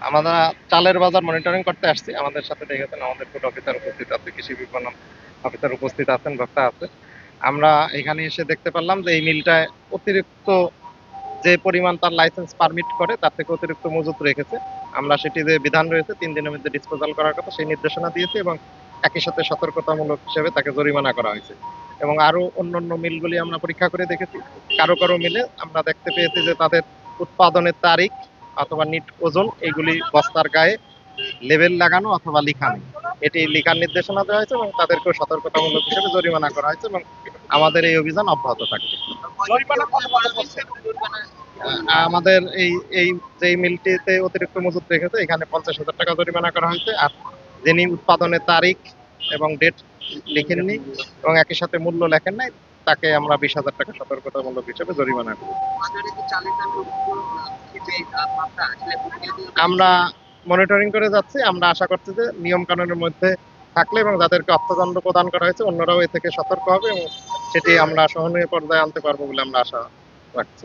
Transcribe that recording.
আমরা চালের বাজার মনিটরিং করতে আসছি। আমাদের সাথে দেখেছেন আমাদের ফুড অফিসার উপস্থিত আছে, কৃষি বিপণন অফিসার উপস্থিত আছেন, ভোক্তা আছে। আমরা এখানে এসে দেখতে পারলাম যে এই মিলটায় অতিরিক্ত যে পরিমাণ তার লাইসেন্স পারমিট করে তার থেকে অতিরিক্ত মজুত রেখেছে। আমরা সেটি যে বিধান রয়েছে ৩ দিনের মধ্যে ডিসপোজাল করার কথা সেই নির্দেশনা দিয়েছি এবং একই সাথে সতর্কতামূলক হিসেবে তাকে জরিমানা করা হয়েছে। এবং আরো অন্যান্য মিলগুলি আমরা পরীক্ষা করে দেখেছি। কারো মিলে আমরা দেখতে পেয়েছি যে তাদের উৎপাদনের তারিখ অথবা নিট ওজন এগুলি বস্তার গায়ে লেবেল লাগানো অথবা লিখা নেই। এটি লিখার নির্দেশনা দেওয়া হয়েছে এবং তাদেরকেও সতর্কতামূলক হিসেবে জরিমানা করা হয়েছে এবং আমাদের এই অভিযান অব্যাহত থাকবে। আমাদের এই এই যে মিলটিতে অতিরিক্ত মজুত রেখেছে এখানে 50,000 টাকা জরিমানা করা হয়েছে। আর যিনি উৎপাদনের তারিখ এবং ডেট লিখেননি এবং একই সাথে মূল্য লেখেন নাই তাকে আমরা 20,000 টাকা সতর্কতামূলক হিসেবে জরিমানা করি। আমরা মনিটরিং করে যাচ্ছি। আমরা আশা করছি যে নিয়ম কানুনের মধ্যে থাকলে এবং যাদেরকে অর্থদণ্ড প্রদান করা হয়েছে অন্যরাও এ থেকে সতর্ক হবে এবং সেটি আমরা সহনীয় পর্যায়ে আনতে পারবো বলে আমরা আশা রাখছি।